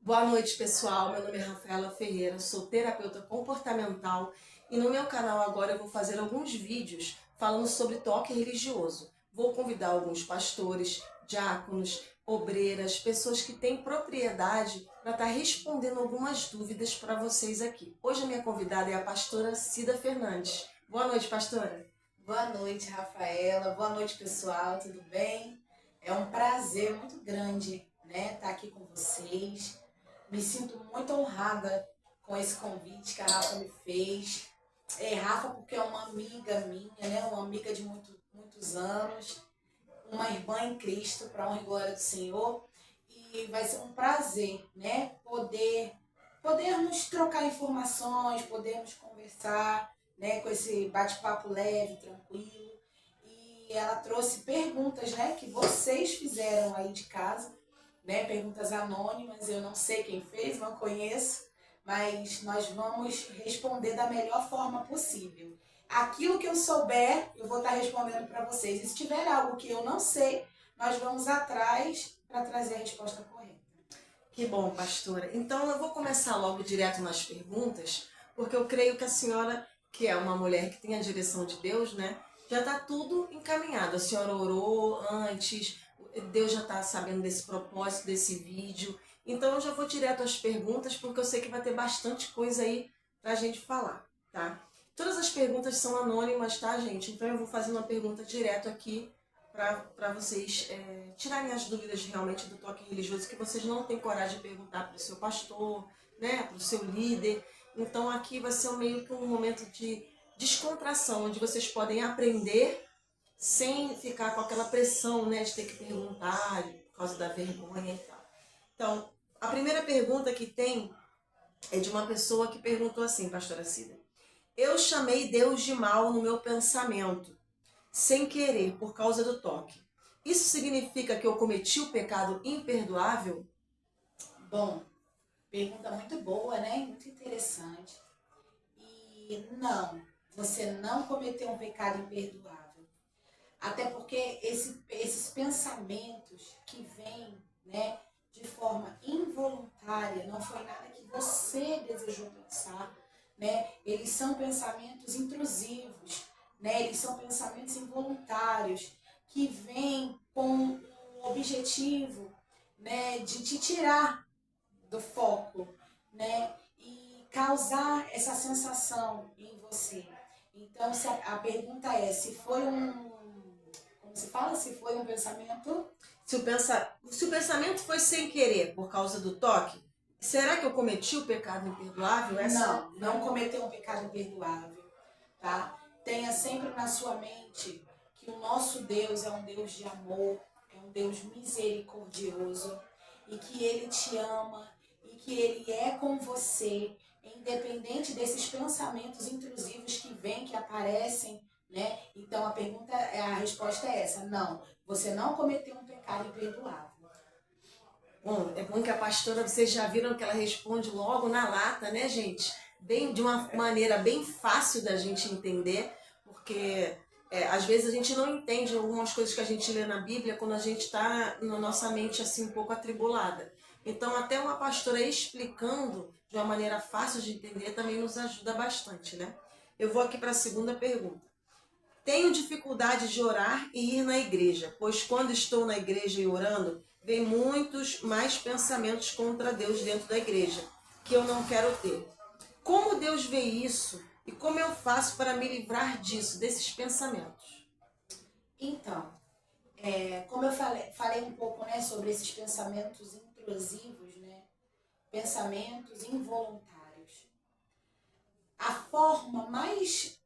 Boa noite, pessoal. Meu nome é Rafaela Ferreira, sou terapeuta comportamental e no meu canal agora eu vou fazer alguns vídeos falando sobre toque religioso. Vou convidar alguns pastores, diáconos, obreiras, pessoas que têm propriedade para estar respondendo algumas dúvidas para vocês aqui. Hoje a minha convidada é a pastora Cida Fernandes. Boa noite, pastora. Boa noite, Rafaela. Boa noite, pessoal. Tudo bem? É um prazer muito grande, né, estar aqui com vocês. Me sinto muito honrada com esse convite que a Rafa me fez. Rafa, porque é uma amiga minha, né, uma amiga de muitos anos, uma irmã em Cristo, para a honra e glória do Senhor. E vai ser um prazer, né, podermos trocar informações, podermos conversar, né, com esse bate-papo leve, tranquilo. E ela trouxe perguntas, né, que vocês fizeram aí de casa, né, perguntas anônimas. Eu não sei quem fez, não conheço, mas nós vamos responder da melhor forma possível. Aquilo que eu souber, eu vou estar respondendo para vocês. E se tiver algo que eu não sei, nós vamos atrás para trazer a resposta correta. Que bom, pastora. Então eu vou começar logo direto nas perguntas, porque eu creio que a senhora, que é uma mulher que tem a direção de Deus, né, já está tudo encaminhado. A senhora orou antes, Deus já está sabendo desse propósito, desse vídeo. Então eu já vou direto às perguntas, porque eu sei que vai ter bastante coisa aí para a gente falar, tá? Todas as perguntas são anônimas, tá, gente? Então eu vou fazer uma pergunta direto aqui para vocês tirarem as dúvidas realmente do toque religioso que vocês não têm coragem de perguntar para o seu pastor, né, para o seu líder. Então aqui vai ser meio que um momento de descontração, onde vocês podem aprender sem ficar com aquela pressão, né, de ter que perguntar por causa da vergonha e tal. Então, a primeira pergunta que tem é de uma pessoa que perguntou assim, pastora Cida: eu chamei Deus de mal no meu pensamento, sem querer, por causa do toque. Isso significa que eu cometi o pecado imperdoável? Bom, pergunta muito boa, né? Muito interessante. E não, você não cometeu um pecado imperdoável. Até porque esses pensamentos que vêm, né, de forma involuntária, não foi nada que você desejou pensar, né? Eles são pensamentos intrusivos, né? Eles são pensamentos involuntários que vêm com o objetivo, né, de te tirar do foco, né? E causar essa sensação em você. Então, se a pergunta é se foi como se fala, se foi um pensamento. Se o pensamento foi sem querer, por causa do toque, será que eu cometi o pecado imperdoável? Não cometeu um pecado imperdoável, tá? Tenha sempre na sua mente que o nosso Deus é um Deus de amor, é um Deus misericordioso e que Ele te ama e que Ele é com você, independente desses pensamentos intrusivos que vêm, que aparecem, né? Então a resposta é essa: não, você não cometeu um pecado imperdoável. Bom, é bom que a pastora, vocês já viram que ela responde logo na lata, né, gente? Bem, de uma maneira bem fácil da gente entender, porque às vezes a gente não entende algumas coisas que a gente lê na Bíblia quando a gente está na nossa mente assim um pouco atribulada. Então, até uma pastora explicando de uma maneira fácil de entender também nos ajuda bastante, né? Eu vou aqui para a segunda pergunta. Tenho dificuldade de orar e ir na igreja, pois quando estou na igreja e orando, vem muitos mais pensamentos contra Deus dentro da igreja, que eu não quero ter. Como Deus vê isso e como eu faço para me livrar disso, desses pensamentos? Então, como eu falei um pouco, né, sobre esses pensamentos intrusivos, né, pensamentos involuntários. A forma mais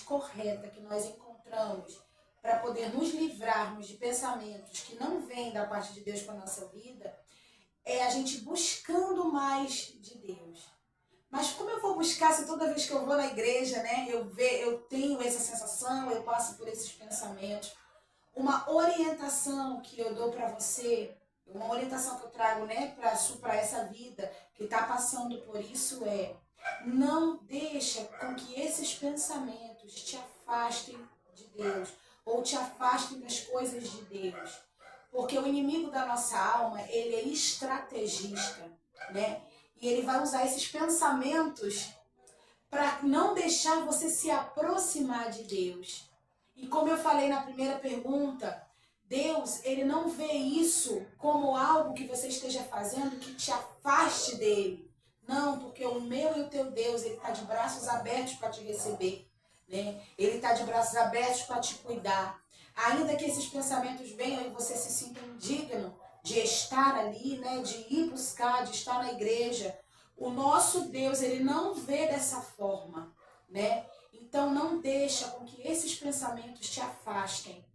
correta que nós encontramos para poder nos livrarmos de pensamentos que não vêm da parte de Deus para a nossa vida é a gente buscando mais de Deus. Mas como eu vou buscar se toda vez que eu vou na igreja, né, eu tenho essa sensação, eu passo por esses pensamentos? Uma orientação que eu dou para você, uma orientação que eu trago, né, para essa vida que está passando por isso não deixa com que esses pensamentos te afastem de Deus ou te afastem das coisas de Deus. Porque o inimigo da nossa alma, ele é estrategista, né? E ele vai usar esses pensamentos para não deixar você se aproximar de Deus. E como eu falei na primeira pergunta, Deus, ele não vê isso como algo que você esteja fazendo que te afaste dele. Não, porque o meu e o teu Deus, ele está de braços abertos para te receber, né? Ele está de braços abertos para te cuidar. Ainda que esses pensamentos venham e você se sinta indigno de estar ali, né? De ir buscar, de estar na igreja, o nosso Deus, ele não vê dessa forma, né? Então não deixa com que esses pensamentos te afastem.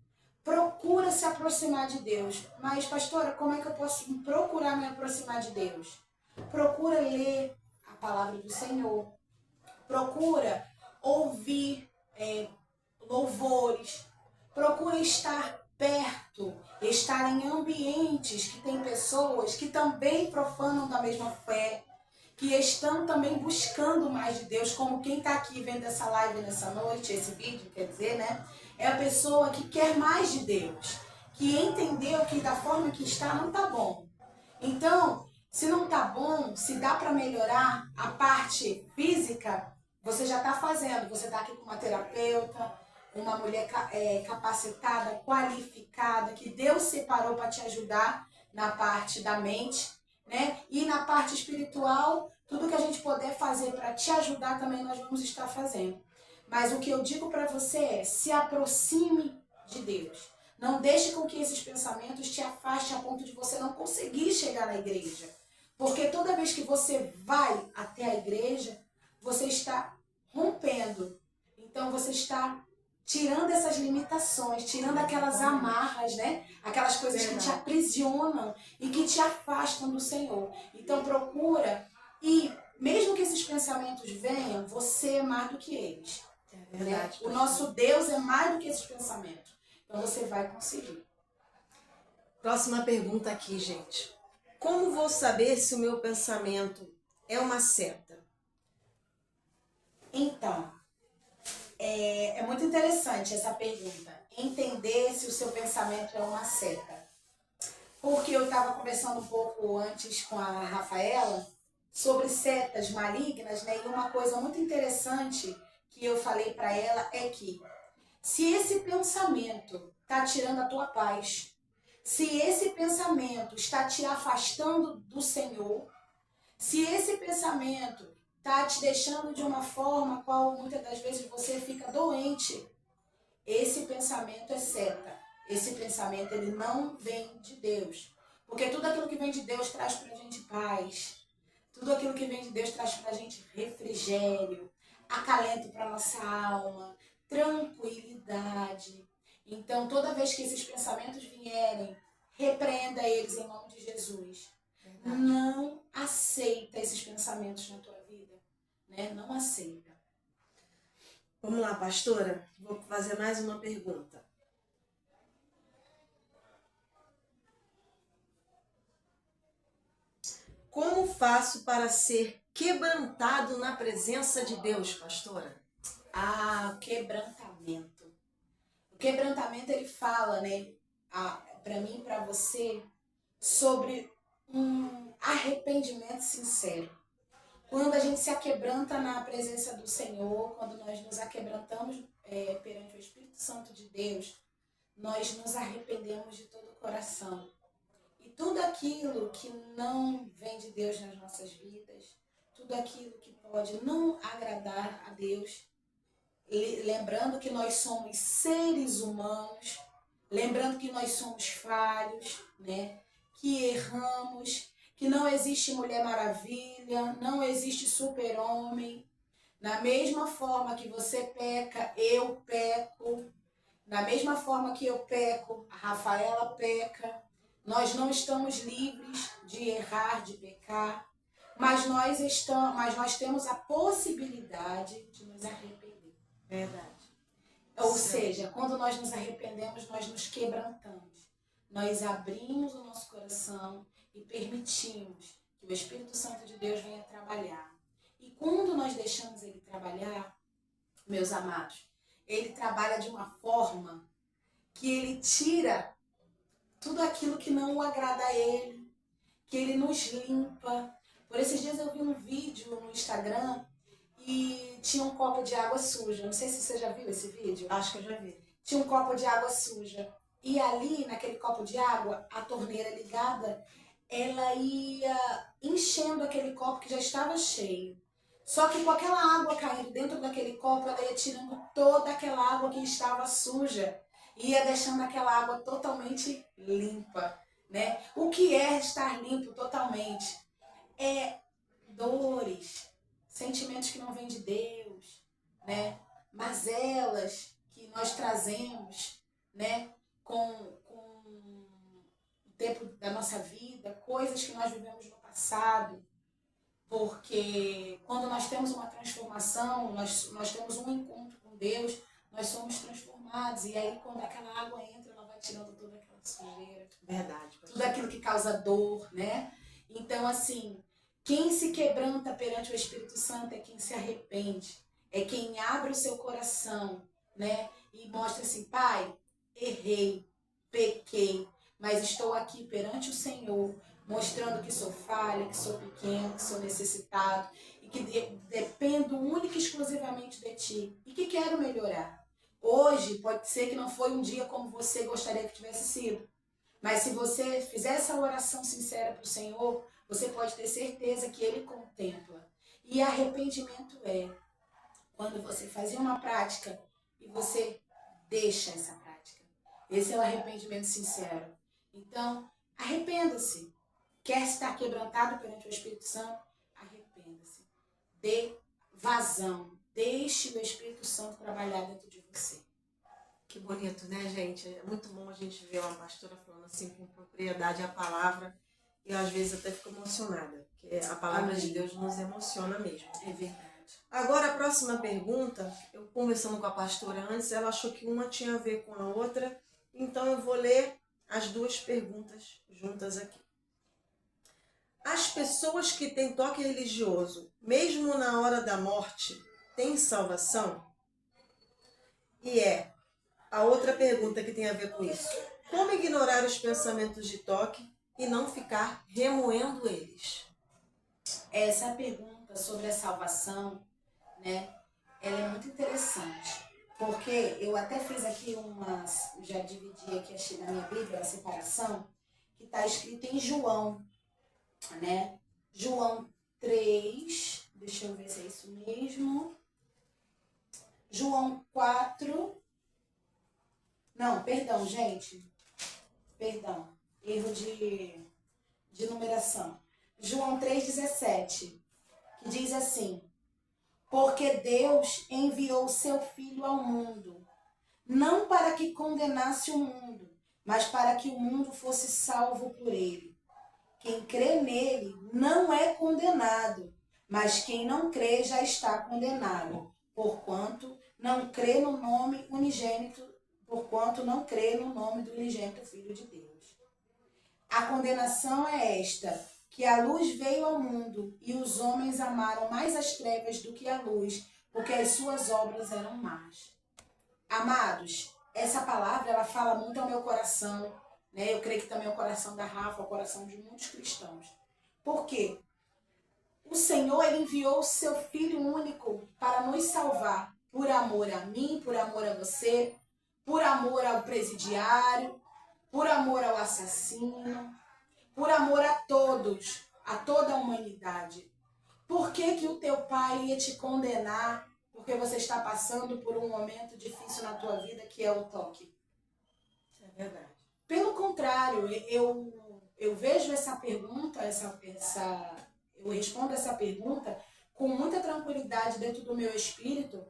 Procura se aproximar de Deus. Mas, pastora, como é que eu posso procurar me aproximar de Deus? Procura ler a palavra do Senhor. Procura ouvir louvores. Procura estar perto, estar em ambientes que tem pessoas que também profanam da mesma fé, que estão também buscando mais de Deus, como quem está aqui vendo essa live nessa noite, esse vídeo, quer dizer, né? É a pessoa que quer mais de Deus, que entendeu que da forma que está não está bom. Então, se não está bom, se dá para melhorar a parte física, você já está fazendo. Você está aqui com uma terapeuta, uma mulher capacitada, qualificada, que Deus separou para te ajudar na parte da mente, né? E na parte espiritual, tudo que a gente puder fazer para te ajudar também nós vamos estar fazendo. Mas o que eu digo para você é, se aproxime de Deus. Não deixe com que esses pensamentos te afastem a ponto de você não conseguir chegar na igreja. Porque toda vez que você vai até a igreja, você está rompendo. Então você está tirando essas limitações, tirando aquelas amarras, né? Aquelas coisas que te aprisionam e que te afastam do Senhor. Então procura, e mesmo que esses pensamentos venham, você é mais do que eles. É verdade, né? O nosso Deus é mais do que esses pensamentos. Então você vai conseguir. Próxima pergunta aqui, gente. Como vou saber se o meu pensamento é uma seta? Então, é muito interessante essa pergunta. Entender se o seu pensamento é uma seta. Porque eu estava conversando um pouco antes com a Rafaela sobre setas malignas, né? E uma coisa muito interessante que eu falei para ela é que se esse pensamento está tirando a tua paz, se esse pensamento está te afastando do Senhor, se esse pensamento está te deixando de uma forma qual muitas das vezes você fica doente, esse pensamento é seta. Esse pensamento, ele não vem de Deus. Porque tudo aquilo que vem de Deus traz pra gente paz. Tudo aquilo que vem de Deus traz pra gente refrigério, acalento pra nossa alma, tranquilidade. Então, toda vez que esses pensamentos vierem, repreenda eles em nome de Jesus. Verdade. Não aceita esses pensamentos na tua vida, né? Não aceita. Vamos lá, pastora. Vou fazer mais uma pergunta. Como faço para ser quebrantado na presença de Deus, pastora? Ah, quebrantamento. O quebrantamento, ele fala, né, para mim e para você, sobre um arrependimento sincero. Quando a gente se aquebranta na presença do Senhor, quando nós nos aquebrantamos perante o Espírito Santo de Deus, nós nos arrependemos de todo o coração. E tudo aquilo que não vem de Deus nas nossas vidas, tudo aquilo que pode não agradar a Deus, lembrando que nós somos seres humanos, lembrando que nós somos falhos, né? Que erramos, que não existe Mulher Maravilha, não existe super-homem. Da mesma forma que você peca, eu peco. Da mesma forma que eu peco, a Rafaela peca. Nós não estamos livres de errar, de pecar, mas nós temos a possibilidade de nos arrepender. Verdade. Ou seja, quando nós nos arrependemos, nós nos quebrantamos. Nós abrimos o nosso coração e permitimos que o Espírito Santo de Deus venha trabalhar. E quando nós deixamos ele trabalhar, meus amados, ele trabalha de uma forma que ele tira tudo aquilo que não agrada a Ele, que Ele nos limpa. Por esses dias eu vi um vídeo no Instagram e tinha um copo de água suja. Não sei se você já viu esse vídeo. Acho que eu já vi. Tinha um copo de água suja. E ali, naquele copo de água, a torneira ligada, ela ia enchendo aquele copo que já estava cheio. Só que com aquela água caindo dentro daquele copo, ela ia tirando toda aquela água que estava suja. Ia deixando aquela água totalmente limpa, né? O que é estar limpo totalmente? É dores, sentimentos que não vêm de Deus, né? Mazelas que nós trazemos, né? Com o tempo da nossa vida, coisas que nós vivemos no passado, porque quando nós temos uma transformação, nós temos um encontro com Deus, nós somos transformados, e aí quando aquela água entra, ela vai tirando toda aquela sujeira. Verdade. Tudo aquilo que causa dor, né? Então, assim, quem se quebranta perante o Espírito Santo é quem se arrepende, é quem abre o seu coração, né? E mostra assim, Pai, errei, pequei, mas estou aqui perante o Senhor, mostrando que sou falha, que sou pequeno, que sou necessitado e que dependo única e exclusivamente de Ti e que quero melhorar. Hoje pode ser que não foi um dia como você gostaria que tivesse sido, mas se você fizer essa oração sincera para o Senhor, você pode ter certeza que Ele contempla. E arrependimento é quando você fazia uma prática e você deixa essa prática. Esse é o arrependimento sincero. Então, arrependa-se. Quer estar quebrantado perante o Espírito Santo? Arrependa-se. Dê vazão. Deixe o Espírito Santo trabalhar dentro de você. Que bonito, né, gente? É muito bom a gente ver uma pastora falando assim com propriedade a palavra. E eu, às vezes, até fico emocionada. Porque a palavra de Deus nos emociona mesmo. É verdade. Agora, a próxima pergunta, eu conversando com a pastora antes, ela achou que uma tinha a ver com a outra. Então, eu vou ler as duas perguntas juntas aqui. As pessoas que têm toque religioso, mesmo na hora da morte, têm salvação? E a outra pergunta que tem a ver com isso. Como ignorar os pensamentos de toque e não ficar remoendo eles? Essa pergunta sobre a salvação, né, ela é muito interessante. Porque eu até fiz aqui já dividi aqui na minha Bíblia a separação, que está escrito em João, né? João 3, deixa eu ver se é isso mesmo. João 4. Não, perdão, gente. Perdão. Erro de numeração. João 3,17. Que diz assim: porque Deus enviou seu Filho ao mundo, não para que condenasse o mundo, mas para que o mundo fosse salvo por ele. Quem crê nele não é condenado, mas quem não crê já está condenado, porquanto não crê no nome do unigênito Filho de Deus. A condenação é esta: que a luz veio ao mundo e os homens amaram mais as trevas do que a luz, porque as suas obras eram más. Amados, essa palavra ela fala muito ao meu coração, né? Eu creio que também é o coração da Rafa, o coração de muitos cristãos. Por quê? O Senhor ele enviou o seu Filho único para nos salvar, por amor a mim, por amor a você, por amor ao presidiário, por amor ao assassino, por amor a todos, a toda a humanidade. Por que que o teu pai ia te condenar porque você está passando por um momento difícil na tua vida, que é o toque? É verdade. Pelo contrário, eu vejo essa pergunta, eu respondo essa pergunta com muita tranquilidade dentro do meu espírito,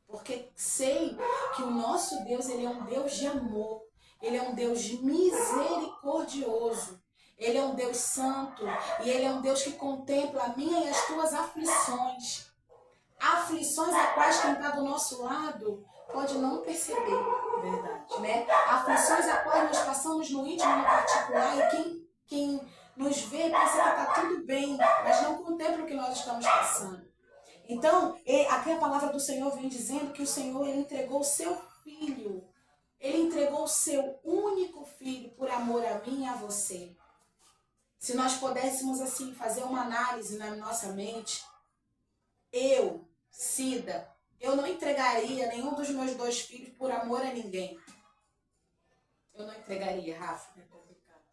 porque sei que o nosso Deus ele é um Deus de amor, ele é um Deus misericordioso. Ele é um Deus santo e Ele é um Deus que contempla a minha e as tuas aflições. Aflições a quais quem está do nosso lado pode não perceber. Verdade. Né? Aflições a quais nós passamos no íntimo, no particular, e quem nos vê pensa que está tudo bem, mas não contempla o que nós estamos passando. Então, aqui a palavra do Senhor vem dizendo que o Senhor ele entregou o seu Filho Ele entregou o seu único filho por amor a mim e a você. Se nós pudéssemos, assim, fazer uma análise na nossa mente, eu, Cida, eu não entregaria nenhum dos meus 2 filhos por amor a ninguém. Eu não entregaria, Rafa. É complicado.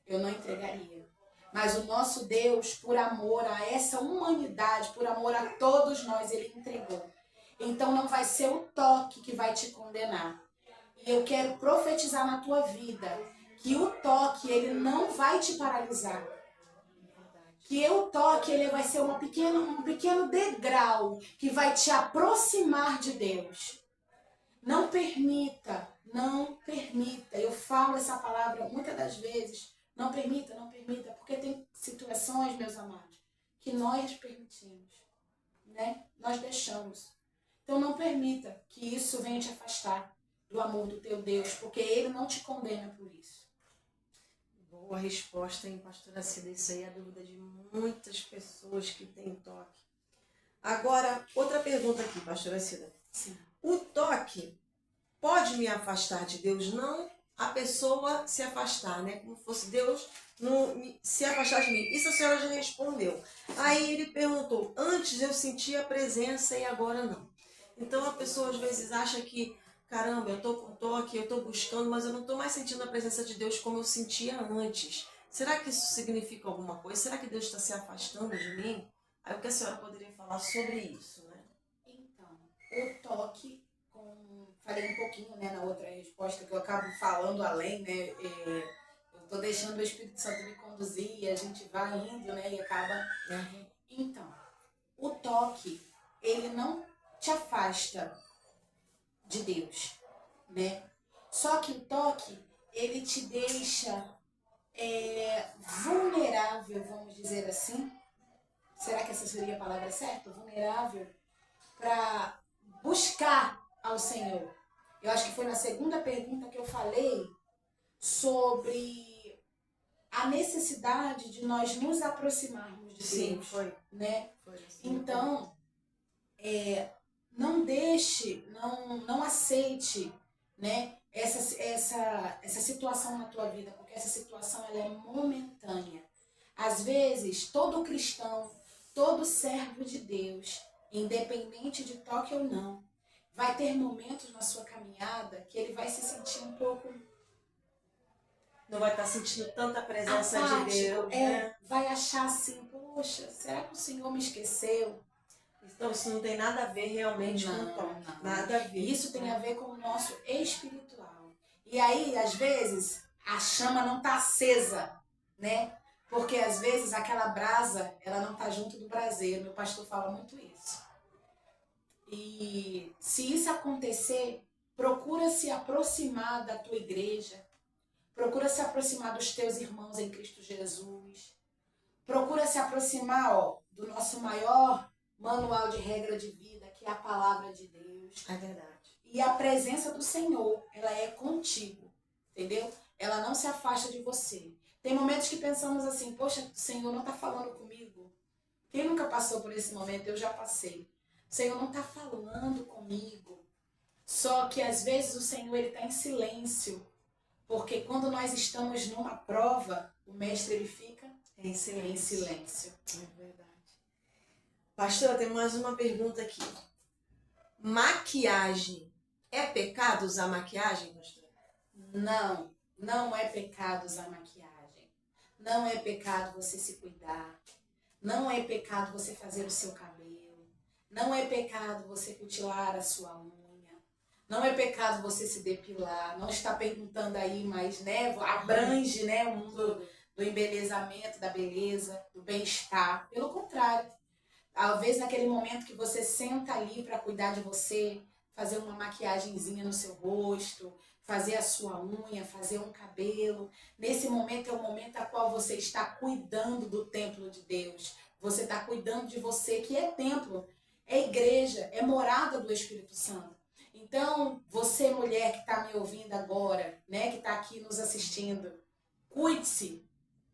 Eu não entregaria. Mas o nosso Deus, por amor a essa humanidade, por amor a todos nós, Ele entregou. Então não vai ser o toque que vai te condenar. E eu quero profetizar na tua vida que o toque, ele não vai te paralisar. Que o toque, ele vai ser um pequeno degrau que vai te aproximar de Deus. Não permita. Eu falo essa palavra muitas das vezes. Não permita, porque tem situações, meus amados, que nós permitimos, né? Nós deixamos. Então não permita que isso venha te afastar do amor do teu Deus, porque Ele não te condena por isso. Boa resposta, hein, pastora Cida? Isso aí é a dúvida de muitas pessoas que têm toque. Agora, outra pergunta aqui, pastora Cida. Sim. O toque pode me afastar de Deus? Não a pessoa se afastar, né? Como fosse Deus se afastar de mim. Isso a senhora já respondeu. Aí ele perguntou, antes eu sentia a presença e agora não. Então a pessoa às vezes acha que, caramba, eu estou com toque, eu estou buscando, mas eu não estou mais sentindo a presença de Deus como eu sentia antes. Será que isso significa alguma coisa? Será que Deus está se afastando de mim? Aí o que a senhora poderia falar sobre isso, né? Então, o toque, falei um pouquinho, né, na outra resposta, que eu acabo falando além, né? Eu estou deixando o Espírito Santo me conduzir e a gente vai indo, né? E acaba... Uhum. Então, o toque, ele não te afasta de Deus, né? Só que o toque, ele te deixa vulnerável, vamos dizer assim. Será que essa seria a palavra certa? Vulnerável para buscar ao Senhor. Eu acho que foi na segunda pergunta que eu falei sobre a necessidade de nós nos aproximarmos de Deus. Sim, foi. Né? Foi assim. Então, não deixe, não aceite, né, essa situação na tua vida, porque essa situação ela é momentânea. Às vezes, todo cristão, todo servo de Deus, independente de toque ou não, vai ter momentos na sua caminhada que ele vai se sentir um pouco... Não vai estar sentindo tanta presença apático, de Deus, né? Vai achar assim, poxa, será que o Senhor me esqueceu? Então isso não tem nada a ver realmente com o toque. Não. Nada a ver. Isso tem a ver com o nosso espiritual. E aí, às vezes, a chama não está acesa, né? Porque às vezes aquela brasa, ela não está junto do braseiro. Meu pastor fala muito isso. E se isso acontecer, procura se aproximar da tua igreja. Procura se aproximar dos teus irmãos em Cristo Jesus. Procura se aproximar, do nosso maior manual de regra de vida, que é a palavra de Deus. É verdade. E a presença do Senhor, ela é contigo, entendeu? Ela não se afasta de você. Tem momentos que pensamos assim, poxa, o Senhor não está falando comigo. Quem nunca passou por esse momento? Eu já passei. O Senhor não está falando comigo. Só que às vezes o Senhor está em silêncio. Porque quando nós estamos numa prova, o mestre ele fica em silêncio. É verdade. Pastora, tem mais uma pergunta aqui. Maquiagem. É pecado usar maquiagem, pastora? Não é pecado usar maquiagem. Não é pecado você se cuidar. Não é pecado você fazer o seu cabelo. Não é pecado você cutilar a sua unha. Não é pecado você se depilar. Não está perguntando aí, mas né, abrange, né, o mundo do embelezamento, da beleza, do bem-estar. Pelo contrário. Talvez naquele momento que você senta ali para cuidar de você, fazer uma maquiagenzinha no seu rosto, fazer a sua unha, fazer um cabelo. Nesse momento é o momento a qual você está cuidando do templo de Deus. Você está cuidando de você, que é templo, é igreja, é morada do Espírito Santo. Então, você mulher que está me ouvindo agora, né, que está aqui nos assistindo, cuide-se.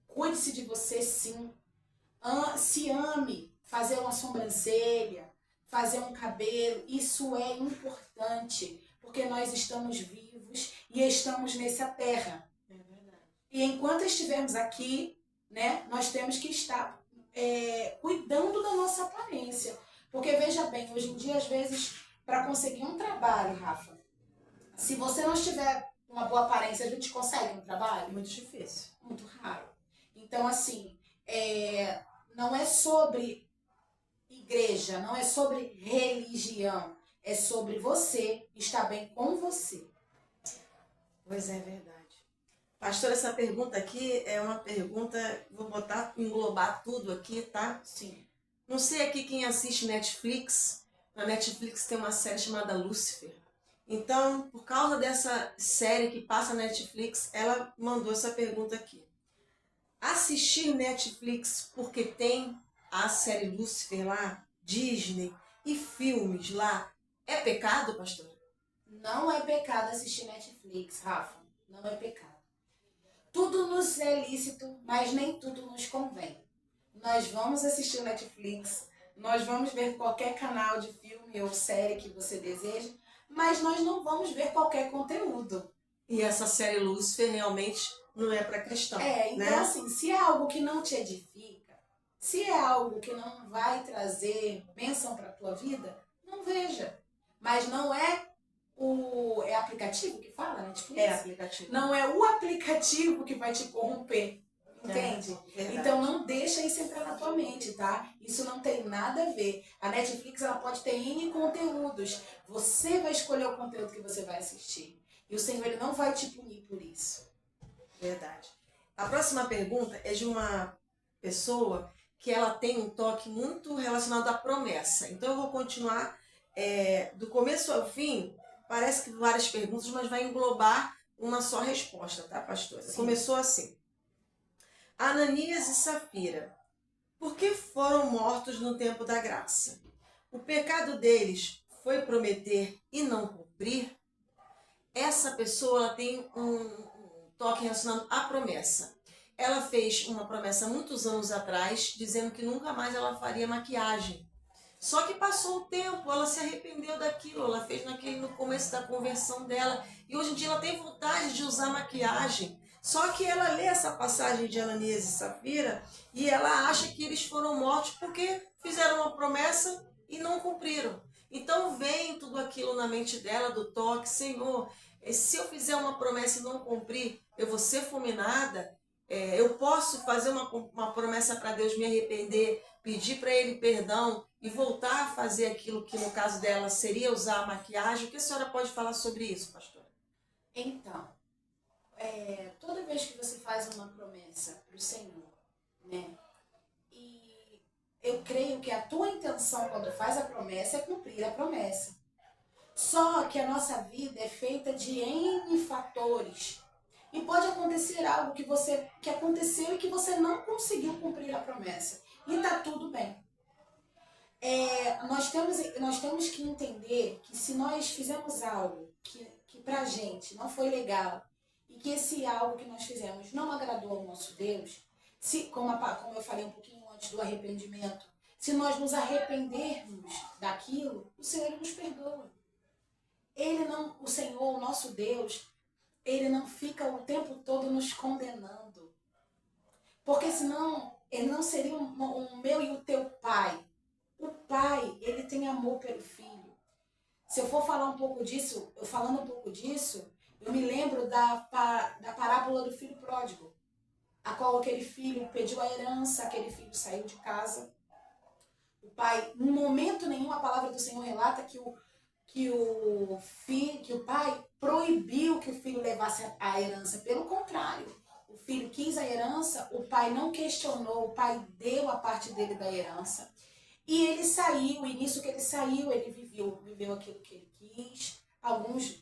Cuide-se de você sim. Se ame. Fazer uma sobrancelha, fazer um cabelo, isso é importante, porque nós estamos vivos e estamos nessa terra. É verdade. E enquanto estivermos aqui, né, nós temos que estar cuidando da nossa aparência. Porque veja bem, hoje em dia, às vezes, para conseguir um trabalho, Rafa, se você não tiver uma boa aparência, a gente consegue um trabalho? Muito difícil. Muito raro. Então, assim, não é sobre igreja, não é sobre religião, é sobre você estar bem com você. Pois é, verdade. Pastor, essa pergunta aqui é uma pergunta, vou englobar tudo aqui, tá? Sim. Não sei aqui quem assiste Netflix. Na Netflix tem uma série chamada Lucifer. Então, por causa dessa série que passa na Netflix, ela mandou essa pergunta aqui. Assistir Netflix porque tem a série Lucifer lá, Disney e filmes lá, é pecado, pastor? Não é pecado assistir Netflix, Rafa. Não é pecado. Tudo nos é lícito, mas nem tudo nos convém. Nós vamos assistir Netflix, nós vamos ver qualquer canal de filme ou série que você deseja, mas nós não vamos ver qualquer conteúdo. E essa série Lucifer realmente não é para cristão. Então né? assim, se é algo que não te edifica, se é algo que não vai trazer bênção para a tua vida, não veja. Mas não é aplicativo que fala, Netflix? É aplicativo. Não é o aplicativo que vai te corromper. Entende? Então não deixa isso entrar na tua mente, tá? Isso não tem nada a ver. A Netflix ela pode ter N conteúdos. Você vai escolher o conteúdo que você vai assistir. E o Senhor ele não vai te punir por isso. Verdade. A próxima pergunta é de uma pessoa que ela tem um toque muito relacionado à promessa. Então eu vou continuar do começo ao fim. Parece que várias perguntas, mas vai englobar uma só resposta, tá, pastora? Sim. Começou assim. Ananias e Safira, por que foram mortos no tempo da graça? O pecado deles foi prometer e não cumprir? Essa pessoa ela tem um toque relacionado à promessa. Ela fez uma promessa muitos anos atrás, dizendo que nunca mais ela faria maquiagem. Só que passou o tempo, ela se arrependeu daquilo, ela fez no começo da conversão dela. E hoje em dia ela tem vontade de usar maquiagem. Só que ela lê essa passagem de Ananias e Safira e ela acha que eles foram mortos porque fizeram uma promessa e não cumpriram. Então vem tudo aquilo na mente dela, do toque, Senhor, se eu fizer uma promessa e não cumprir, eu vou ser fulminada? Eu posso fazer uma promessa para Deus, me arrepender, pedir para Ele perdão e voltar a fazer aquilo que no caso dela seria usar a maquiagem? O que a senhora pode falar sobre isso, pastora? Então, toda vez que você faz uma promessa para o Senhor, né? E eu creio que a tua intenção quando faz a promessa é cumprir a promessa. Só que a nossa vida é feita de N fatores. E pode acontecer algo que aconteceu e que você não conseguiu cumprir a promessa. E tá tudo bem. Nós temos que entender que se nós fizemos algo que pra gente não foi legal e que esse algo que nós fizemos não agradou ao nosso Deus, como eu falei um pouquinho antes do arrependimento, se nós nos arrependermos daquilo, o Senhor nos perdoa. O Senhor, o nosso Deus, Ele não fica o tempo todo nos condenando. Porque senão, Ele não seria o meu e o teu Pai. O Pai, Ele tem amor pelo Filho. Se eu for falar um pouco disso, eu me lembro da parábola do filho pródigo, a qual aquele filho pediu a herança, aquele filho saiu de casa. O pai, em momento nenhum, a palavra do Senhor relata que o pai proibiu que o filho levasse a herança. Pelo contrário, o filho quis a herança, o pai não questionou, o pai deu a parte dele da herança. E ele saiu, e nisso que ele saiu, ele viveu aquilo que ele quis. Alguns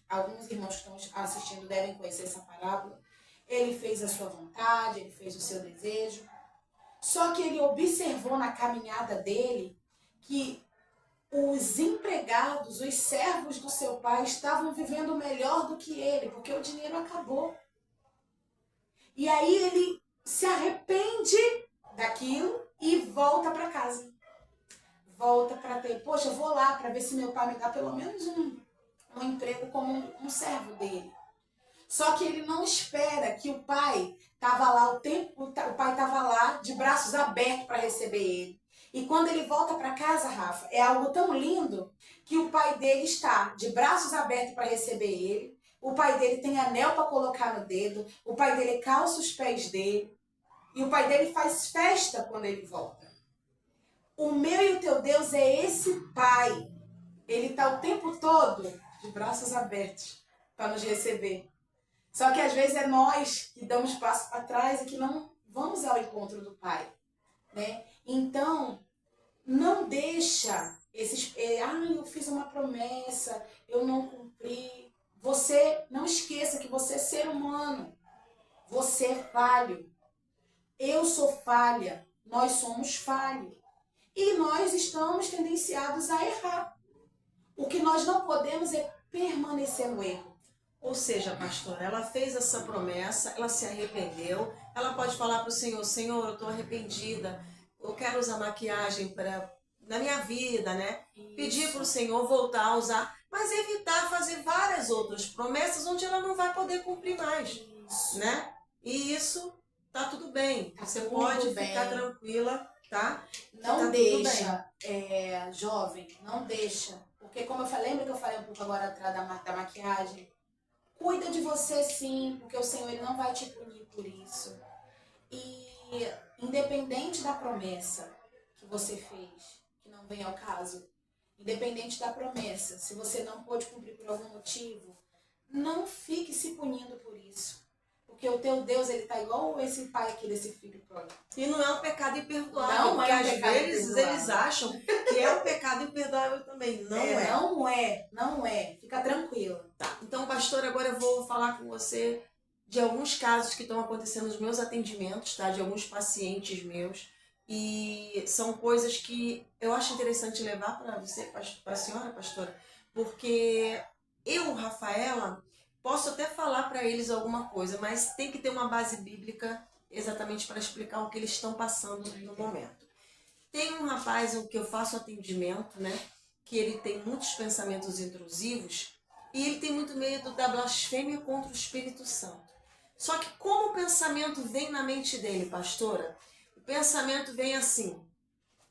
irmãos que estão assistindo devem conhecer essa parábola. Ele fez a sua vontade, ele fez o seu desejo. Só que ele observou na caminhada dele que os empregados, os servos do seu pai estavam vivendo melhor do que ele, porque o dinheiro acabou. E aí ele se arrepende daquilo e volta para casa. Volta para poxa, eu vou lá para ver se meu pai me dá pelo menos um emprego como um servo dele. Só que ele não espera que o pai estava lá o pai estava lá de braços abertos para receber ele. E quando ele volta para casa, Rafa, é algo tão lindo que o pai dele está de braços abertos para receber ele. O pai dele tem anel para colocar no dedo, o pai dele calça os pés dele e o pai dele faz festa quando ele volta. O meu e o teu Deus é esse pai. Ele está o tempo todo de braços abertos para nos receber. Só que às vezes é nós que damos passo para trás e que não vamos ao encontro do Pai, né? Então, não deixa esses... eu fiz uma promessa, eu não cumpri. Você, não esqueça que você é ser humano. Você é falho. Eu sou falha. Nós somos falhos. E nós estamos tendenciados a errar. O que nós não podemos é permanecer no erro. Ou seja, pastora, ela fez essa promessa, ela se arrependeu, ela pode falar para o Senhor, Senhor, eu estou arrependida, eu quero usar maquiagem na minha vida, né? Isso. Pedir para o Senhor voltar a usar, mas evitar fazer várias outras promessas onde ela não vai poder cumprir mais, Isso. né? E isso tá tudo bem, Tá você tudo pode bem. ficar tranquila, tá? Não tá deixa, jovem, não deixa. Porque como eu falei, lembra que eu falei um pouco agora atrás da maquiagem? Cuida de você sim, porque o Senhor ele não vai te punir por isso. E independente da promessa que você fez, que não vem ao caso, independente da promessa, se você não pôde cumprir por algum motivo, não fique se punindo por isso. Porque o teu Deus, ele tá igual esse pai aqui desse filho pródigo. E não é um pecado imperdoável, Não porque é um às pecado vezes imperdoável. eles acham que é um pecado imperdoável também. Não é. Não é. Fica tranquila. Tá. Então, pastor, agora eu vou falar com você de alguns casos que estão acontecendo nos meus atendimentos, tá? De alguns pacientes meus. E são coisas que eu acho interessante levar para você, para a senhora, pastora, porque eu, Rafaela, posso até falar para eles alguma coisa, mas tem que ter uma base bíblica exatamente para explicar o que eles estão passando no momento. Tem um rapaz que eu faço atendimento, né? Que ele tem muitos pensamentos intrusivos e ele tem muito medo da blasfêmia contra o Espírito Santo. Só que como o pensamento vem na mente dele, pastora, o pensamento vem assim: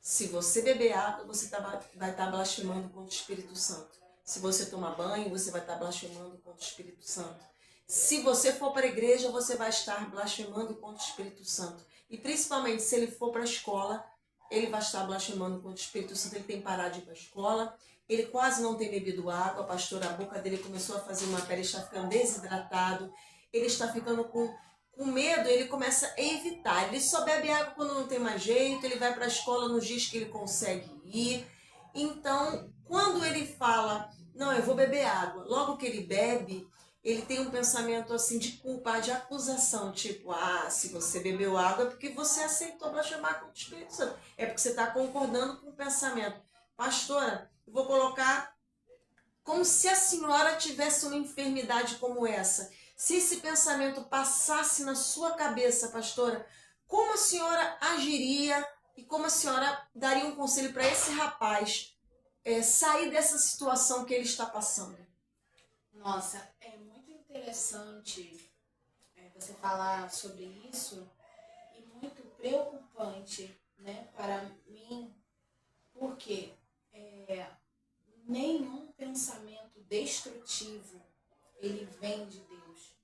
se você beber água, você vai estar blasfemando contra o Espírito Santo. Se você tomar banho, você vai estar blasfemando contra o Espírito Santo. Se você for para a igreja, você vai estar blasfemando contra o Espírito Santo. E principalmente se ele for para a escola, ele vai estar blasfemando contra o Espírito Santo. Ele tem parado de ir para a escola, ele quase não tem bebido água, pastor, a boca dele começou a fazer uma pele, ele está ficando desidratado, ele está ficando com medo, ele começa a evitar. Ele só bebe água quando não tem mais jeito, ele vai para a escola nos dias que ele consegue ir. Então, quando ele fala, não, eu vou beber água, logo que ele bebe, ele tem um pensamento assim de culpa, de acusação, tipo, se você bebeu água é porque você aceitou blasfemar contra o Espírito Santo. É porque você está concordando com o pensamento. Pastora, eu vou colocar como se a senhora tivesse uma enfermidade como essa. Se esse pensamento passasse na sua cabeça, pastora, como a senhora agiria e como a senhora daria um conselho para esse rapaz sair dessa situação que ele está passando? Nossa, é muito interessante você falar sobre isso e muito preocupante, né, para mim, porque nenhum pensamento destrutivo ele vem de Deus.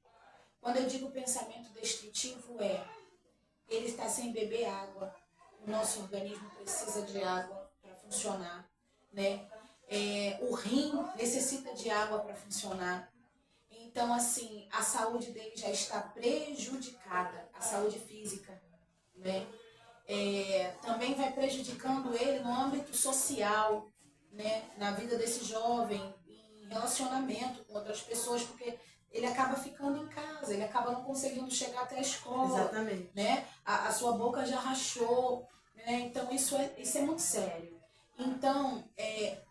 Quando eu digo pensamento destrutivo ele está sem beber água, o nosso organismo precisa de água para funcionar, né? O rim necessita de água para funcionar. Então, assim, a saúde dele já está prejudicada, a saúde física, né? Também vai prejudicando ele no âmbito social, né? Na vida desse jovem, em relacionamento com outras pessoas, porque ele acaba ficando em casa, ele acaba não conseguindo chegar até a escola. Exatamente. Né? A sua boca já rachou, né? Então isso é muito sério. Então,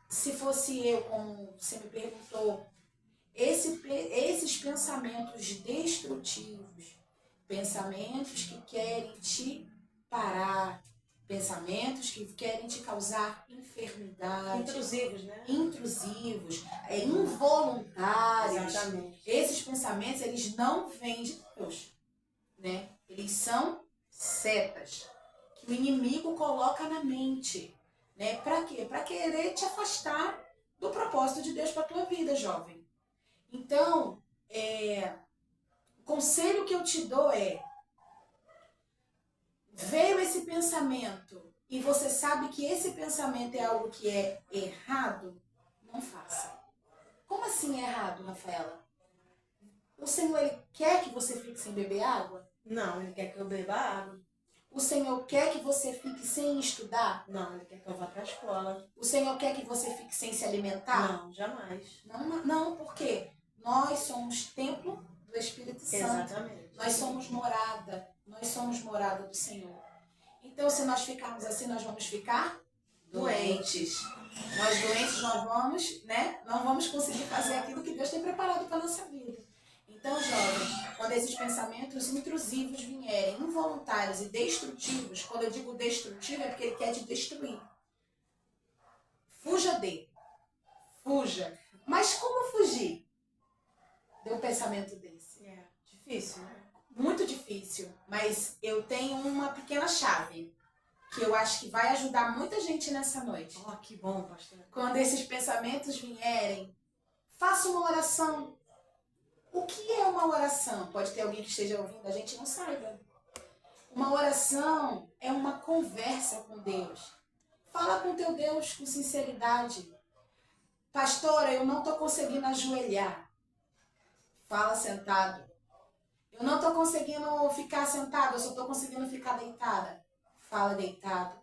se fosse eu, como você me perguntou, esses pensamentos destrutivos, pensamentos que querem te parar, Pensamentos que querem te causar enfermidade. Intrusivos, né? Intrusivos, involuntários. Exatamente. Esses pensamentos, eles não vêm de Deus, né? Eles são setas que o inimigo coloca na mente, né? Para quê? Para querer te afastar do propósito de Deus para tua vida, jovem. Então, o conselho que eu te dou é: veio esse pensamento e você sabe que esse pensamento é algo que é errado, não faça. Como assim é errado, Rafaela? O Senhor, Ele quer que você fique sem beber água? Não, Ele quer que eu beba água. O Senhor quer que você fique sem estudar? Não, Ele quer que eu vá para a escola. O Senhor quer que você fique sem se alimentar? Não, jamais. Não, por quê? Nós somos templo do Espírito Santo. Exatamente. Nós somos morada do Senhor. Então, se nós ficarmos assim, nós vamos ficar doentes. Nós doentes não vamos conseguir fazer aquilo que Deus tem preparado para a nossa vida. Então, jovem, quando esses pensamentos intrusivos vierem, involuntários e destrutivos, quando eu digo destrutivo é porque ele quer te destruir. Fuja. Mas como fugir de um pensamento desse? É difícil, né? Muito difícil, mas eu tenho uma pequena chave que eu acho que vai ajudar muita gente nessa noite. Oh, que bom, pastor. Quando esses pensamentos vierem, faça uma oração. O que é uma oração? Pode ter alguém que esteja ouvindo, a gente não saiba. Uma oração é uma conversa com Deus. Fala com teu Deus com sinceridade. Pastora, eu não estou conseguindo ajoelhar. Fala sentado. Eu não estou conseguindo ficar sentada, eu só estou conseguindo ficar deitada. Fala deitado.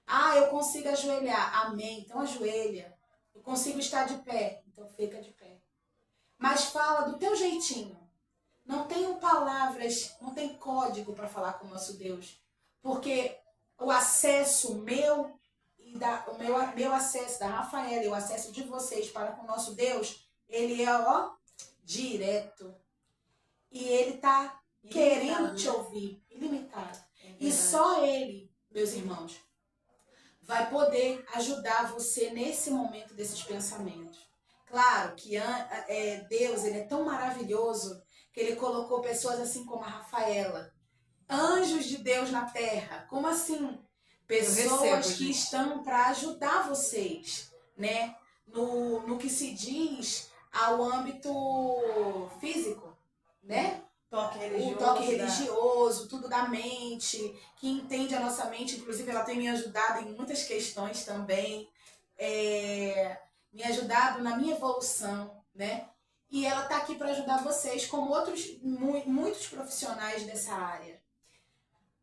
Ah, eu consigo ajoelhar. Amém. Então ajoelha. Eu consigo estar de pé. Então fica de pé. Mas fala do teu jeitinho. Não tenho palavras, não tem código para falar com o nosso Deus. Porque o acesso meu e o meu acesso da Rafaela e o acesso de vocês para com o nosso Deus, ele é direto. E ele está querendo te ouvir, ilimitado. E só ele, meus irmãos, vai poder ajudar você nesse momento desses pensamentos. Claro que Deus, ele é tão maravilhoso que ele colocou pessoas assim como a Rafaela, anjos de Deus na terra. Como assim? Pessoas que estão para ajudar vocês, né? No que se diz ao âmbito físico, né? O toque religioso, tudo da mente, que entende a nossa mente. Inclusive, ela tem me ajudado em muitas questões também, me ajudado na minha evolução, né? E ela está aqui para ajudar vocês, como muitos profissionais dessa área.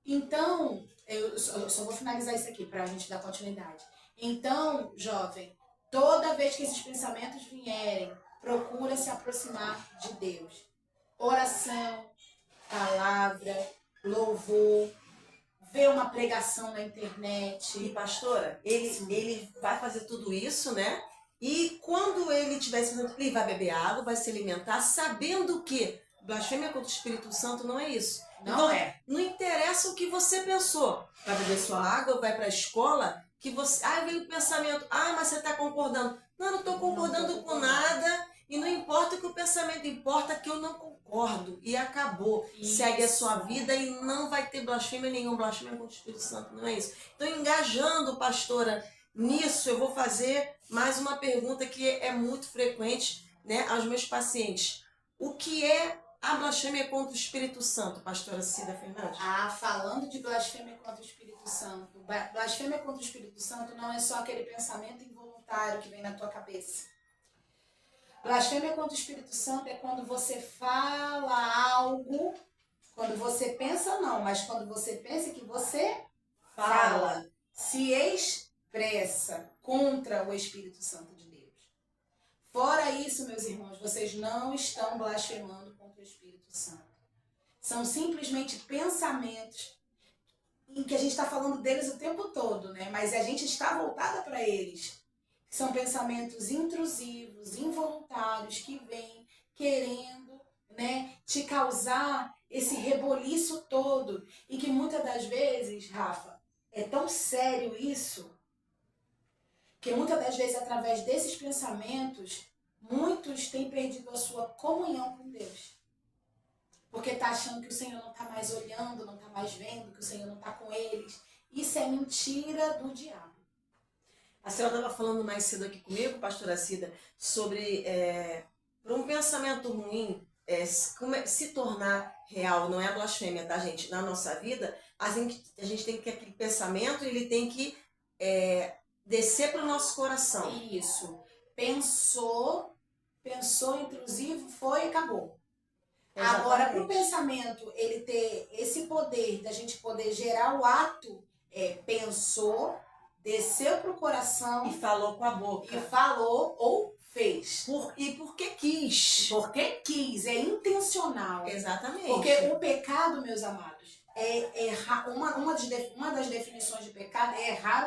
Então, eu só vou finalizar isso aqui para a gente dar continuidade. Então, jovem, toda vez que esses pensamentos vierem, procura se aproximar de Deus. Oração, palavra, louvor, ver uma pregação na internet. E pastora, ele vai fazer tudo isso, né? E quando ele ele vai beber água, vai se alimentar, sabendo que blasfêmia contra o Espírito Santo não é isso. Não Não interessa o que você pensou. Vai beber sua água, vai para a escola, que você... veio o pensamento, mas você está concordando. Não estou concordando com nada. E não importa que o pensamento, importa que eu não concordo. E acabou. Isso. Segue a sua vida e não vai ter blasfêmia nenhum. Blasfêmia contra o Espírito Santo, não é isso. Então, engajando, pastora, nisso, eu vou fazer mais uma pergunta que é muito frequente, né, aos meus pacientes. O que é a blasfêmia contra o Espírito Santo, pastora Cida Fernandes? Falando de blasfêmia contra o Espírito Santo. Blasfêmia contra o Espírito Santo não é só aquele pensamento involuntário que vem na tua cabeça. Blasfêmia contra o Espírito Santo é quando você fala algo, quando você pensa não, mas quando você pensa que você fala, se expressa contra o Espírito Santo de Deus. Fora isso, meus irmãos, vocês não estão blasfemando contra o Espírito Santo. São simplesmente pensamentos em que a gente está falando deles o tempo todo, né? Mas a gente está voltada para eles. São pensamentos intrusivos, involuntários, que vêm querendo, né, te causar esse reboliço todo. E que muitas das vezes, Rafa, É tão sério isso que muitas das vezes, através desses pensamentos, muitos têm perdido a sua comunhão com Deus. Porque tá achando que o Senhor não tá mais olhando, não tá mais vendo, que o Senhor não tá com eles. Isso é mentira do diabo. A senhora estava falando mais cedo aqui comigo, pastora Cida, sobre para um pensamento ruim se tornar real, não é blasfêmia, tá, gente? Na nossa vida, a gente tem que ter aquele pensamento, ele tem que descer para o nosso coração. Isso. Pensou intrusivo, foi e acabou. Exatamente. Agora, para o pensamento ele ter esse poder da gente poder gerar o ato, pensou, desceu para o coração E falou com a boca. e falou ou fez. E porque quis. Porque quis, é intencional. Exatamente. Porque o pecado, meus amados, uma das definições de pecado é errar